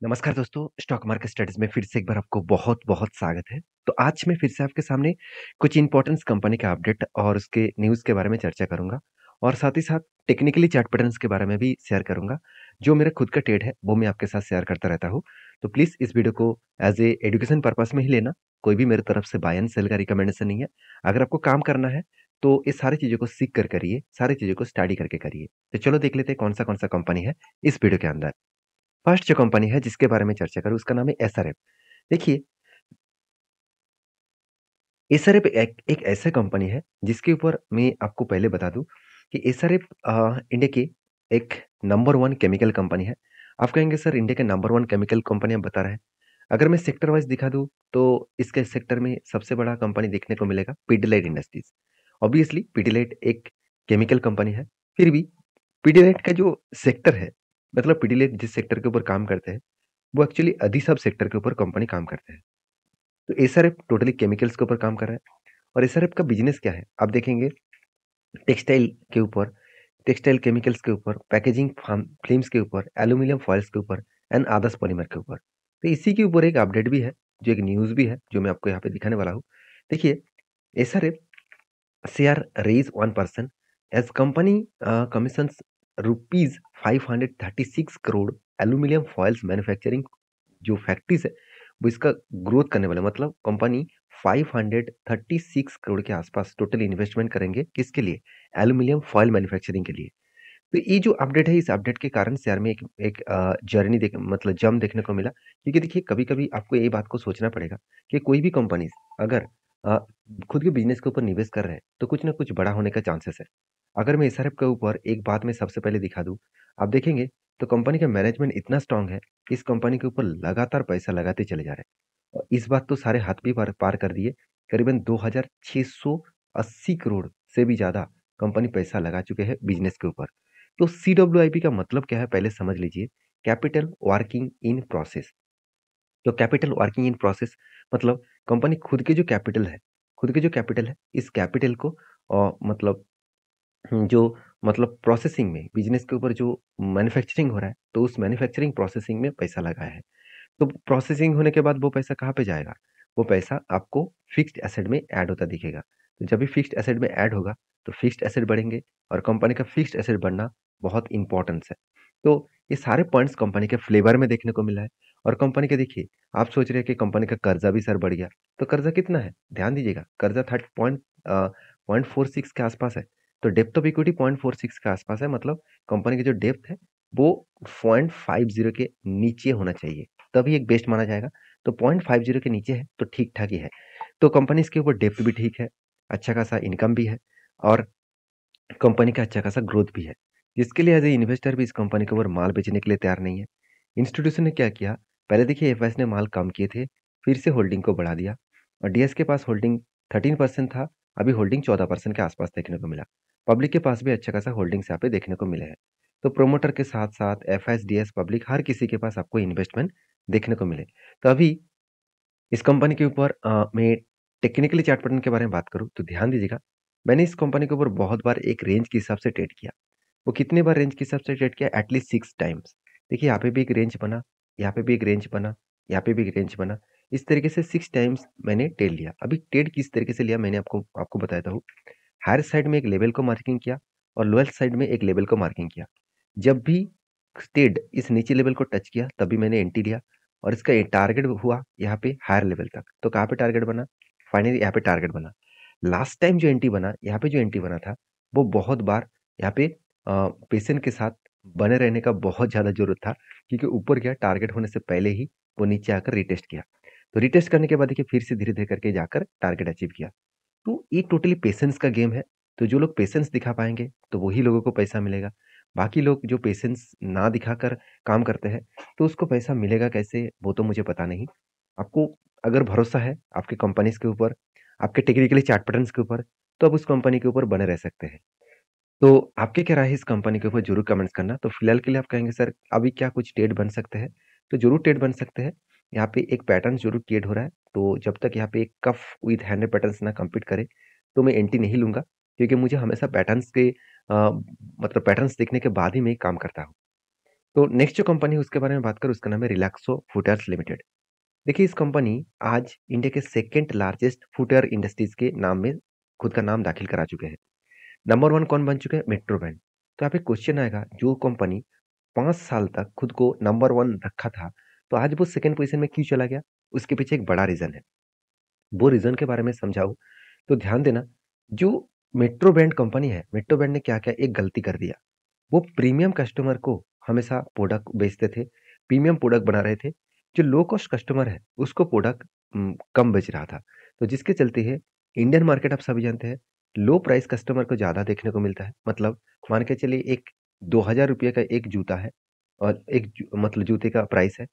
नमस्कार दोस्तों, stock market studies में फिर से एक बार आपको बहुत-बहुत स्वागत है। तो आज मैं फिर से आपके सामने कुछ इम्पोर्टेंस कंपनी का अपडेट और उसके न्यूज़ के बारे में चर्चा करूँगा और साथ ही साथ टेक्निकली चार्ट पैटर्न्स के बारे में भी शेयर करूँगा। जो मेरा खुद का ट्रेड है, वो मैं आपके साथ शेयर करता रहता हूँ। तो प्लीज़ इस वीडियो को एज़ ए एजुकेशन पर्पज़ में ही लेना, कोई भी मेरी तरफ से बाय एंड सेल का रिकमेंडेशन नहीं है। अगर आपको काम करना है, तो ये सारी चीज़ों को सीख कर करिए, सारी चीज़ों को स्टडी करके करिए। तो चलो देख लेते हैं कौन-सा कंपनी है इस वीडियो के अंदर। फर्स्ट जो कंपनी है जिसके बारे में चर्चा करूँ उसका नाम है एसआरएफ। देखिए, एसआरएफ एक ऐसा कंपनी है जिसके ऊपर मैं आपको पहले बता दूँ कि एसआरएफ इंडिया की एक नंबर 1 केमिकल कंपनी है। आप कहेंगे सर इंडिया के नंबर 1 केमिकल कंपनी आप बता रहे हैं। अगर मैं सेक्टर वाइज़ दिखा दूँ तो इसके सेक्टर में सबसे बड़ा कंपनी देखने को मिलेगा पिडिलाइट इंडस्ट्रीज़। ऑब्वियसली पिडिलाइट एक केमिकल कंपनी है, फिर भी पिडिलाइट का जो सेक्टर है, मतलब पिडिलाइट जिस सेक्टर के ऊपर काम करते हैं वो एक्चुअली अधिसब सेक्टर के ऊपर कंपनी काम करते हैं। तो एसआरएफ टोटली केमिकल्स के ऊपर काम कर रहा है और एसआरएफ का बिज़नेस क्या है? आप देखेंगे टेक्सटाइल के ऊपर, टेक्सटाइल केमिकल्स के ऊपर, पैकेजिंग फिल्म्स के ऊपर, एल्यूमीनियम फॉइल्स के ऊपर एंड अदर्स पॉलीमर के ऊपर। तो इसी के ऊपर एक अपडेट भी है, जो एक न्यूज़ भी है, जो मैं आपको यहाँ पे दिखाने वाला हूँ। देखिए, SRF share raise 1% as company commissions rupees 536 crore aluminium foils manufacturing जो फैक्ट्रीज है वो इसका ग्रोथ करने वाला है। मतलब कंपनी 536 करोड़ के आसपास टोटल इन्वेस्टमेंट करेंगे किसके लिए? एल्यूमीनियम फॉइल मैन्युफैक्चरिंग के लिए। तो ये जो अपडेट है इस अपडेट के कारण शेयर में एक जर्नी देख मतलब जंप देखने को मिला, क्योंकि देखिए कभी-कभी आपको ये बात को सोचना पड़ेगा कि कोई भी कंपनीज़ अगर अ, खुद के बिज़नेस के ऊपर निवेश कर रहे हैं, तो कुछ ना कुछ बड़ा होने का चांसेस है। अगर मैं एसआरएफ के ऊपर एक बात मैं सबसे पहले दिखा दूँ, आप देखेंगे तो कंपनी का मैनेजमेंट इतना स्ट्रॉन्ग है, इस कंपनी के ऊपर लगातार पैसा लगाते चले जा रहे हैं। और इस बात तो सारे हाथ भी पार पार कर दिए, करीबन 2680 करोड़ से भी ज़्यादा कंपनी पैसा लगा चुके हैं बिज़नेस के ऊपर। तो सीडब्ल्यूआईपी का मतलब क्या है पहले समझ लीजिए। Capital working in process. तो कैपिटल वर्किंग इन प्रोसेस मतलब कंपनी खुद के जो कैपिटल है इस कैपिटल को मतलब जो मतलब प्रोसेसिंग में बिजनेस के ऊपर जो मैन्युफैक्चरिंग हो रहा है तो उस मैन्युफैक्चरिंग प्रोसेसिंग में पैसा लगाया है। तो प्रोसेसिंग होने के बाद वो पैसा कहाँ पे जाएगा? वो पैसा आपको फिक्स्ड एसेट में ऐड होता दिखेगा। तो जब भी फिक्स्ड एसेट में ऐड होगा, तो फिक्स्ड एसेट बढ़ेंगे और कंपनी का फिक्स्ड एसेट बढ़ना बहुत इम्पोर्टेंस है। तो ये सारे पॉइंट्स कंपनी के फ्लेवर में देखने को मिला है और कंपनी के देखिए, आप सोच रहे हैं कि कंपनी का कर्जा भी सर बढ़ गया, तो कर्जा कितना है? ध्यान दीजिएगा, कर्जा 0.46 के आसपास है। तो डेप्थ ऑफ इक्विटी 0.46 के आसपास है, मतलब कंपनी की जो डेप्थ है, वो 0.50 के नीचे होना चाहिए। तभी एक बेस्ट माना जाएगा। तो 0.50 के नीचे है तो ठीक-ठाक ही है। तो कंपनी इसके ऊपर डेप्थ भी ठीक है, अच्छा खासा इनकम भी है और कंपनी का अच्छा खासा ग्रोथ भी है। जिसके लिए एज़ ए इन्वेस्टर भी इस कंपनी के ऊपर माल बेचने के लिए तैयार नहीं है। इंस्टीट्यूशन ने क्या किया, पहले देखिए एफआईएस ने माल कम किए थे, फिर से होल्डिंग को बढ़ा दिया और डीएस के पास होल्डिंग 13% था, अभी होल्डिंग 14% के आसपास देखने को मिला। पब्लिक के पास भी अच्छा खासा होल्डिंग्स यहाँ पे देखने को मिले हैं। तो प्रोमोटर के साथ-साथ एफआईएस, डीएस, पब्लिक हर किसी के पास आपको इन्वेस्टमेंट देखने को मिले। तो अभी इस कंपनी के ऊपर मैं टेक्निकली चार्ट पैटर्न के बारे में बात करूँ तो ध्यान दीजिएगा, मैंने इस कंपनी के ऊपर बहुत बार एक रेंज के हिसाब से ट्रेड किया। वो कितने बार रेंज के हिसाब से ट्रेड किया? At least 6 times. देखिए यहाँ पे भी एक रेंज बना, यहाँ पे भी एक रेंज बना, यहाँ पे भी एक रेंज बना। इस तरीके से 6 टाइम्स मैंने ट्रेड लिया। अभी ट्रेड किस तरीके से लिया मैंने आपको आपको बताता हूँ। हायर साइड में एक लेवल को मार्किंग किया और लोअर साइड में एक लेवल को मार्किंग किया। जब भी ट्रेड इस नीचे लेवल को टच किया तभी मैंने एंट्री लिया और इसका ये टारगेट हुआ यहाँ पे हायर लेवल तक। तो कहाँ पे टारगेट बना? फाइनली यहाँ पे टारगेट बना। लास्ट टाइम जो एंट्री बना, यहाँ पे जो एंट्री बना था, वो बहुत बार यहाँ पे पेशेंस के साथ बने रहने का बहुत ज़्यादा ज़रूरत था, क्योंकि ऊपर गया टारगेट होने से पहले ही वो नीचे आकर रिटेस्ट किया। तो रिटेस्ट करने के बाद देखिए फिर से धीरे-धीरे करके जाकर टारगेट अचीव किया। तो ये टोटली पेशेंस का गेम है। तो जो लोग पेशेंस दिखा पाएँगे, तो वही लोगों को पैसा मिलेगा। बाकी लोग जो पेशेंस ना दिखाकर काम करते हैं, तो उसको पैसा मिलेगा कैसे, वो तो मुझे पता नहीं। आपको अगर भरोसा है आपकी कंपनीज़ के ऊपर, आपके टेक्निकली चार्ट पैटर्न्स के ऊपर, तो आप उस कंपनी के ऊपर बने रह सकते हैं। तो आपकी क्या राय है इस कंपनी के ऊपर ज़रूर कमेंट्स करना। तो फिलहाल के लिए आप कहेंगे सर अभी क्या कुछ ट्रेड बन सकते हैं? तो ज़रूर ट्रेड बन सकते हैं। यहाँ पे एक पैटर्न ज़रूर क्रिएट हो रहा है। तो जब तक यहाँ पे एक कफ विद हैंडेड पैटर्न्स ना कंप्लीट करे, तो मैं एंट्री नहीं लूँगा, क्योंकि मुझे हमेशा पैटर्न्स के मतलब पैटर्न्स देखने के बाद ही मैं काम करता हूँ। तो नेक्स्ट जो कंपनी है उसके बारे में बात करूँ, उसका नाम है रिलैक्सो फुटवियर्स लिमिटेड। देखिए, इस कंपनी आज इंडिया के सेकंड लार्जेस्ट फुटवियर इंडस्ट्रीज के नाम में खुद का नाम दाखिल करा चुके हैं। नंबर 1 कौन बन चुके हैं? Metro brand. तो यहाँ पे क्वेश्चन आएगा, जो कंपनी 5 साल तक खुद को नंबर 1 रखा था, तो आज वो सेकंड पोज़ीशन में क्यों चला गया? उसके पीछे एक बड़ा रीज़न है। वो रीज़न के बारे में समझाऊँ, तो ध्यान देना, जो मेट्रो ब्रांड कंपनी है, मेट्रो ब्रांड ने क्या-क्या एक गलती कर दिया। वो प्रीमियम कस्टमर को हमेशा प्रोडक्ट बेचते थे, प्रीमियम प्रोडक्ट बना रहे थे। जो लो कॉस्ट कस्टमर है, उसको प्रोडक्ट कम बेच रहा था। तो जिसके चलते है, इंडियन मार्केट आप सभी जानते हैं, लो प्राइस कस्टमर को ज़्यादा देखने को मिलता है। मतलब मान के चलिए, एक ₹2000 का एक जूता है, और एक मतलब जूते का प्राइस है,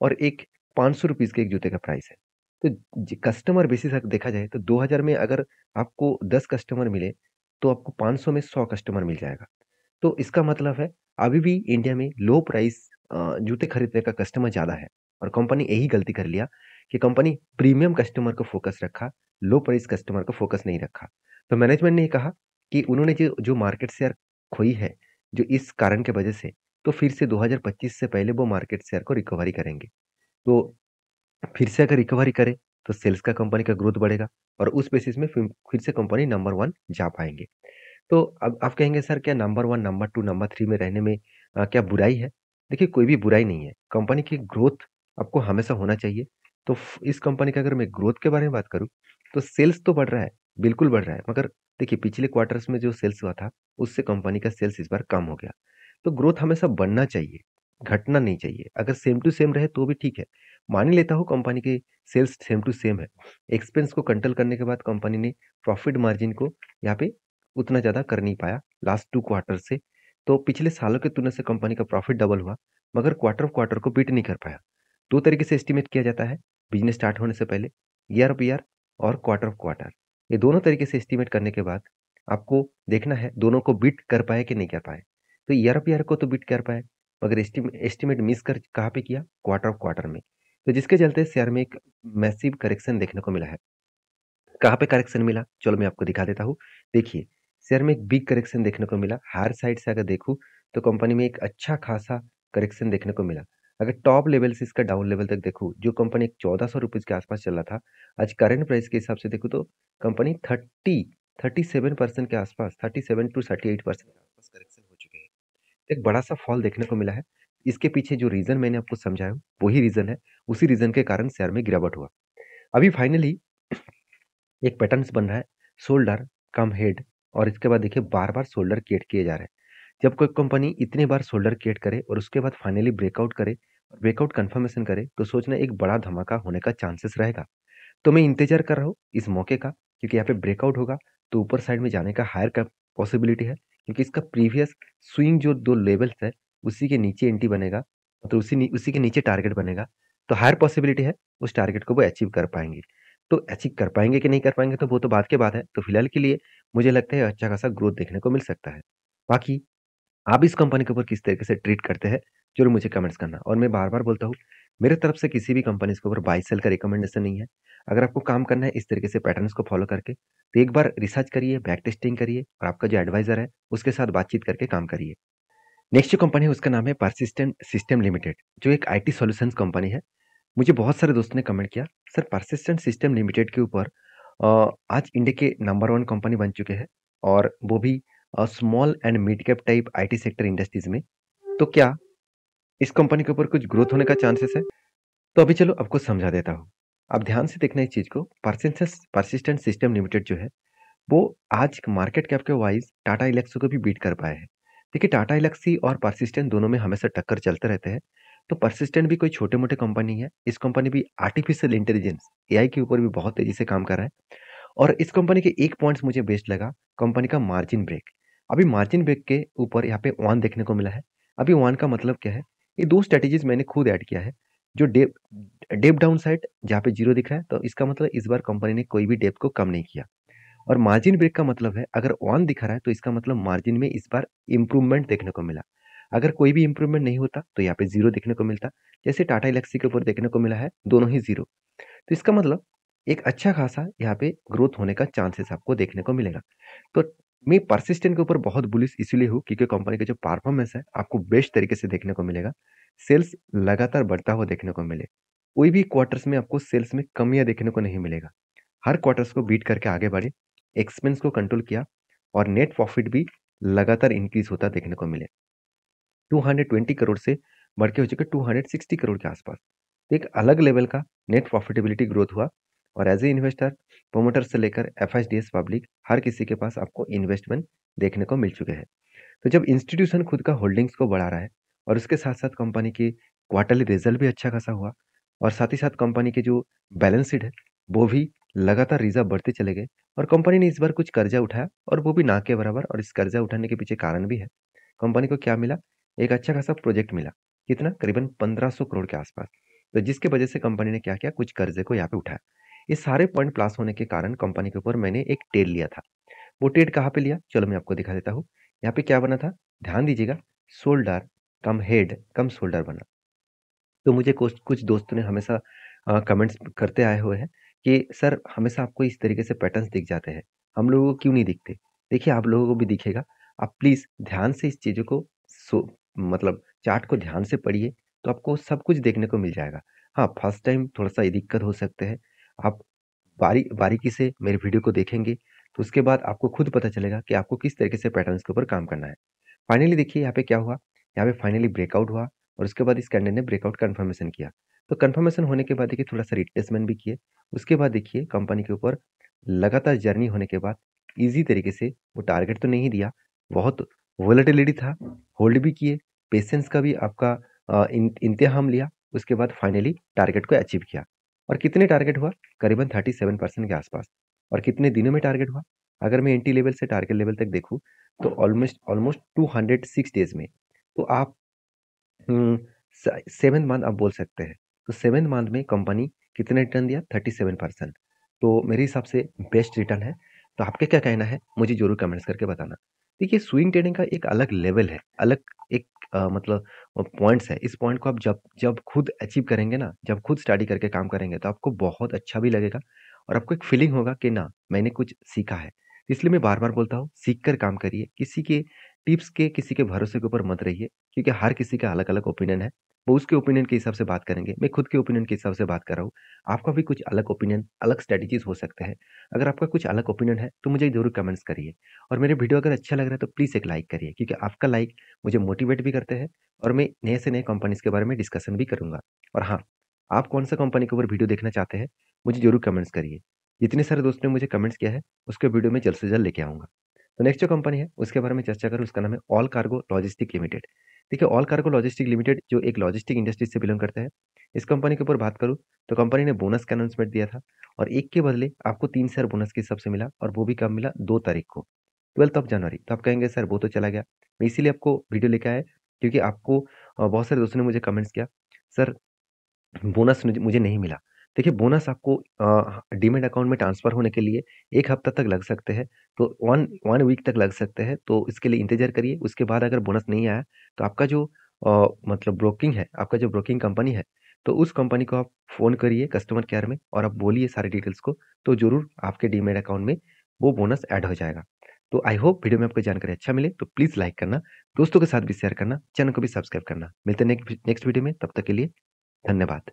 और एक ₹500 के एक जूते का प्राइस है। तो कस्टमर बेसिस अगर देखा जाए, तो 2000 में अगर आपको 10 कस्टमर मिले, तो आपको 500 में 100 कस्टमर मिल जाएगा। तो इसका मतलब है, अभी भी इंडिया में लो प्राइस जूते खरीदने का कस्टमर ज़्यादा है, और कंपनी यही गलती कर लिया कि कंपनी प्रीमियम कस्टमर को फोकस रखा, लो प्राइस कस्टमर को फोकस नहीं रखा। तो मैनेजमेंट ने ये कहा कि उन्होंने जो जो मार्केट शेयर खोई है, जो इस कारण के वजह से, तो फिर से 2025 से पहले वो मार्केट शेयर को रिकवरी करेंगे। तो फिर से अगर रिकवरी करे, तो सेल्स का कंपनी का ग्रोथ बढ़ेगा, और उस बेसिस में फिर से कंपनी नंबर 1 जा पाएँगे। तो अब आप कहेंगे, सर क्या नंबर 1, नंबर 2, नंबर 3 में रहने में क्या बुराई है? देखिए, कोई भी बुराई नहीं है। कंपनी की ग्रोथ आपको हमेशा होना चाहिए। तो इस कंपनी का अगर मैं ग्रोथ के बारे में बात करूँ, तो सेल्स तो बढ़ रहा है, बिल्कुल बढ़ रहा है। मगर देखिए, पिछले क्वार्टर्स में जो सेल्स हुआ था, उससे कंपनी का सेल्स इस बार कम हो गया। तो ग्रोथ हमेशा बढ़ना चाहिए, घटना नहीं चाहिए। अगर सेम टू सेम रहे तो भी ठीक है। मान ही लेता हूँ कंपनी के सेल्स सेम टू सेम है। एक्सपेंस को कंट्रोल करने के बाद कंपनी ने प्रॉफिट मार्जिन को यहाँ पे उतना ज़्यादा कर नहीं पाया लास्ट 2 क्वार्टर से। तो पिछले सालों की तुलना से कंपनी का प्रॉफिट डबल हुआ, मगर क्वार्टर ऑफ क्वार्टर को बीट नहीं कर पाया। 2 तरीके से एस्टीमेट किया जाता है, बिज़नेस स्टार्ट होने से पहले, ईयर ऑफ ईयर और क्वार्टर ऑफ क्वार्टर। ये दोनों तरीके से एस्टीमेट करने के बाद आपको देखना है, दोनों को बीट कर पाए कि नहीं कर पाए। तो ईयर ऑफ ईयर को तो बीट कर पाए, मगर एस्टीमेट मिस कर कहाँ पे किया? क्वार्टर ऑफ क्वार्टर में। तो जिसके चलते शेयर में एक मैसिव करेक्शन देखने को मिला है। कहाँ पे करेक्शन मिला? चलो मैं आपको दिखा देता हूँ। देखिए, शेयर में एक बिग करेक्शन देखने को मिला। हायर साइड से अगर देखूँ, तो कंपनी में एक अच्छा खासा करेक्शन देखने को मिला। अगर टॉप लेवल से इसका डाउन लेवल तक देखूँ, जो कंपनी एक ₹1400 के आसपास चल रहा था, आज करंट प्राइस के हिसाब से देखूँ तो कंपनी 37% के आसपास, 37 टू 38% के आसपास करेक्शन हो चुके हैं। एक बड़ा-सा फॉल देखने को मिला है। इसके पीछे जो रीज़न मैंने आपको समझाया, वही रीज़न है। उसी रीज़न के कारण शेयर में गिरावट हुआ। अभी फाइनली एक पैटर्न्स बन रहा है, शोल्डर कम हेड, और इसके बाद देखिए बार-बार शोल्डर क्रिएट किए जा रहे हैं। जब कोई कंपनी इतनी बार शोल्डर क्रिएट करे और उसके बाद फाइनली ब्रेकआउट करे, और ब्रेकआउट कंफर्मेशन करे, तो सोचना एक बड़ा धमाका होने का चांसेस रहेगा। तो मैं इंतज़ार कर रहा हूँ इस मौके का, क्योंकि यहाँ पे ब्रेकआउट होगा तो ऊपर साइड में जाने का हायर का पॉसिबिलिटी है, क्योंकि इसका प्रीवियस स्विंग जो 2 लेवल्स है, उसी के नीचे एंट्री बनेगा, तो उसी के नीचे टारगेट बनेगा। तो हायर पॉसिबिलिटी है उस टारगेट को वो अचीव कर पाएँगे। तो अचीव कर पाएँगे कि नहीं कर पाएँगे, तो वो तो बाद की बात है। तो फिलहाल के लिए मुझे लगता है अच्छा खासा ग्रोथ देखने को मिल सकता है। बाकी आप इस कंपनी के ऊपर किस तरीके से ट्रीट करते हैं, ज़रूर मुझे कमेंट्स करना। और मैं बार-बार बोलता हूँ, मेरे तरफ से किसी भी कंपनीज़ के ऊपर बाय सेल का रिकमेंडेशन नहीं है। अगर आपको काम करना है इस तरीके से पैटर्न्स को फ़ॉलो करके, तो एक बार रिसर्च करिए, बैक टेस्टिंग करिए, और आपका जो एडवाइज़र है, उसके साथ बातचीत करके काम करिए। नेक्स्ट जो कंपनी है उसका नाम है पर्सिस्टेंट सिस्टम लिमिटेड, जो एक आईटी सॉल्यूशंस कंपनी है। मुझे बहुत सारे दोस्तों ने कमेंट किया, सर पर्सिस्टेंट सिस्टम लिमिटेड के ऊपर आज इंडिया के नंबर 1 कंपनी बन चुके हैं, और वो भी small and mid cap type IT sector industries में। तो क्या इस कंपनी के ऊपर कुछ ग्रोथ होने का चांसेस है? तो अभी चलो आपको समझा देता हूँ। आप ध्यान से देखना इस चीज़ को, पर्सिस्टेंट सिस्टम लिमिटेड जो है, वो आज मार्केट कैप के वाइज़ टाटा एल्क्सी को भी बीट कर पाए हैं। देखिए, टाटा एल्क्सी और पर्सिस्टेंट दोनों में हमेशा टक्कर चलते रहते हैं। तो पर्सिस्टेंट भी कोई छोटे-मोटे कंपनी नहीं है। इस कंपनी भी आर्टिफिशियल इंटेलिजेंस, एआई के ऊपर भी बहुत तेज़ी से काम कर रहा है। और इस कंपनी के एक पॉइंट्स मुझे बेस्ट लगा, कंपनी का मार्जिन ब्रेक। अभी मार्जिन ब्रेक के ऊपर यहाँ पे वन देखने को मिला है। अभी वन का मतलब क्या है? ये 2 स्ट्रैटेजीज़ मैंने खुद ऐड किया है। जो डेप डाउन साइड जहाँ पे 0 दिखा है, तो इसका मतलब इस बार कंपनी ने कोई भी डेप्थ को कम नहीं किया। और मार्जिन ब्रेक का मतलब है, अगर 1 दिखा रहा है तो इसका मतलब मार्जिन में इस बार इम्प्रूवमेंट देखने को मिला। अगर कोई भी इम्प्रूवमेंट नहीं होता तो यहाँ पे 0 देखने को मिलता। जैसे टाटा एल्क्सी के ऊपर देखने को मिला है, दोनों ही 0। तो इसका मतलब एक अच्छा खासा यहाँ पे ग्रोथ होने का चांसेस आपको देखने को मिलेगा। तो मैं परसिस्टेंट के ऊपर बहुत बुलिश इसीलिए हूँ क्योंकि कंपनी का जो परफॉर्मेंस है आपको बेस्ट तरीके से देखने को मिलेगा। सेल्स लगातार बढ़ता हुआ देखने को मिले। कोई भी क्वार्टर्स में आपको सेल्स में कमियाँ देखने को नहीं मिलेगा। हर क्वार्टर्स को बीट करके आगे बढ़े, एक्सपेंस को कंट्रोल किया और नेट प्रॉफिट भी लगातार इंक्रीज होता देखने को मिले। 220 करोड़ से बढ़ के हो चुके 260 करोड़ के आसपास। तो एक अलग लेवल का नेट प्रॉफिटेबिलिटी ग्रोथ हुआ और एज ए इन्वेस्टर, प्रोमोटर से लेकर एफआईडीएस पब्लिक हर किसी के पास आपको इन्वेस्टमेंट देखने को मिल चुके हैं। तो जब इंस्टीट्यूशन खुद का होल्डिंग्स को बढ़ा रहा है और उसके साथ-साथ कंपनी की क्वार्टरली रिजल्ट भी अच्छा खासा हुआ और साथ ही साथ कंपनी की जो बैलेंस शीट है, वो भी लगातार रिजर्व बढ़ते चले गए और कंपनी ने इस बार कुछ कर्जा उठाया और वो भी ना के बराबर और इस कर्जा उठाने के पीछे कारण भी है। कंपनी को क्या मिला? एक अच्छा खासा प्रोजेक्ट मिला। कितना? करीबन 1500 करोड़ के आसपास। तो जिसकी वजह से कंपनी ने क्या किया? कुछ कर्जे को यहाँ पे उठाया। ये सारे पॉइंट प्लस होने के कारण कंपनी के ऊपर मैंने एक ट्रेड लिया था। वो ट्रेड कहाँ पे लिया? चलो मैं आपको दिखा देता हूँ। यहाँ पे क्या बना था? ध्यान दीजिएगा, शोल्डर कम हेड कम शोल्डर बना। तो मुझे कुछ कुछ दोस्तों ने हमेशा कमेंट्स करते आए हुए हैं कि सर हमेशा आपको इस तरीके से पैटर्न्स दिख जाते हैं, हम लोगों को क्यों नहीं दिखते? देखिए आप लोगों को भी दिखेगा, आप प्लीज़ ध्यान से इस चीज़ों को सो मतलब चार्ट को ध्यान से पढ़िए, तो आपको सब कुछ देखने को मिल जाएगा। हाँ, फर्स्ट टाइम थोड़ा-सा ये दिक्कत हो सकते हैं, आप बारीकी से मेरे वीडियो को देखेंगे, तो उसके बाद आपको खुद पता चलेगा कि आपको किस तरीके से पैटर्न्स के ऊपर काम करना है। फाइनली देखिए यहाँ पे क्या हुआ, यहाँ पे फाइनली ब्रेकआउट हुआ और उसके बाद इस कैंडल ने ब्रेकआउट कन्फर्मेशन किया। तो कन्फर्मेशन होने के बाद देखिए थोड़ा-सा रिट्रेसमेंट भी किए। उसके बाद देखिए कंपनी के ऊपर लगातार जर्नी होने के बाद ईज़ी तरीके से वो टारगेट तो नहीं दिया, बहुत वोलेटिलिटी था, होल्ड भी किए, पेशेंस का भी आपका इम्तिहान लिया, उसके बाद फाइनली टारगेट को अचीव किया। और कितने टारगेट हुआ? करीबन 37% के आसपास। और कितने दिनों में टारगेट हुआ? अगर मैं एंट्री लेवल से टारगेट लेवल तक देखूँ तो ऑलमोस्ट ऑलमोस्ट 206 डेज़ में। तो आप हुँ, स 7th मंथ आप बोल सकते हैं। तो 7th मंथ में कंपनी कितने रिटर्न दिया? 37%। तो मेरे हिसाब से बेस्ट रिटर्न है। तो आपका क्या कहना है? मुझे ज़रूर कमेंट्स करके बताना। देखिए स्विंग ट्रेडिंग का एक अलग लेवल है, अलग एक मतलब पॉइंट्स है। इस पॉइंट को आप जब जब खुद अचीव करेंगे ना, जब खुद स्टडी करके काम करेंगे तो आपको बहुत अच्छा भी लगेगा और आपको एक फीलिंग होगा कि ना मैंने कुछ सीखा है। इसलिए मैं बार-बार बोलता हूँ सीख कर काम करिए। किसी के टिप्स के, किसी के भरोसे के ऊपर मत रहिए। क्योंकि हर किसी का अलग-अलग ओपिनियन है। वो उसके ओपिनियन के हिसाब से बात करेंगे, मैं खुद के ओपिनियन के हिसाब से बात कर रहा हूँ। आपका भी कुछ अलग ओपिनियन, अलग स्ट्रैटेजीज़ हो सकते हैं। अगर आपका कुछ अलग ओपिनियन है, तो मुझे ज़रूर कमेंट्स करिए और मेरे वीडियो अगर अच्छा लग रहा है, तो प्लीज़ एक लाइक करिए क्योंकि आपका लाइक मुझे मोटिवेट भी करते हैं और मैं नए से नए कंपनीज़ के बारे में डिस्कशन भी करूँगा। और हाँ, आप कौन-सा कंपनी के ऊपर वीडियो देखना चाहते हैं, मुझे ज़रूर कमेंट्स करिए। जितने सारे दोस्तों ने मुझे कमेंट्स किया है, उसके वीडियो मैं जल्द से जल्द लेके आऊँगा। तो नेक्स्ट जो कंपनी है, उसके बारे में चर्चा करूँ, उसका नाम है ऑल कार्गो लॉजिस्टिक लिमिटेड। देखिए, ऑल कार्गो लॉजिस्टिक लिमिटेड जो एक लॉजिस्टिक इंडस्ट्री से बिलॉन्ग करता है, इस कंपनी के ऊपर बात करूँ, तो कंपनी ने बोनस का अनाउंसमेंट दिया था और 1 के बदले आपको 3 शेयर बोनस के हिसाब से मिला और वो भी कब मिला? 2 तारीख को, 12th ऑफ जनवरी। तो आप कहेंगे, "सर, वो तो चला गया।" मैं इसीलिए आपको वीडियो लेके आया क्योंकि आपको बहुत सारे दोस्तों ने मुझे कमेंट्स किया, "सर, बोनस मुझे मुझे नहीं मिला।" देखिए बोनस आपको डीमैट अकाउंट में ट्रांसफ़र होने के लिए 1 हफ्ता तक लग सकते हैं, तो 1 वीक तक लग सकते हैं, तो इसके लिए इंतज़ार करिए। उसके बाद अगर बोनस नहीं आया, तो आपका जो मतलब ब्रोकिंग है, आपका जो ब्रोकिंग कंपनी है, तो उस कंपनी को आप फ़ोन करिए कस्टमर केयर में और आप बोलिए सारी डिटेल्स को, तो ज़रूर आपके डीमैट अकाउंट में वो बोनस ऐड हो जाएगा। तो आई होप वीडियो में आपको जानकारी अच्छा मिले, तो प्लीज़ लाइक करना, दोस्तों के साथ भी शेयर करना, चैनल को भी सब्सक्राइब करना। मिलते हैं नेक्स्ट वीडियो में, तब तक के लिए धन्यवाद।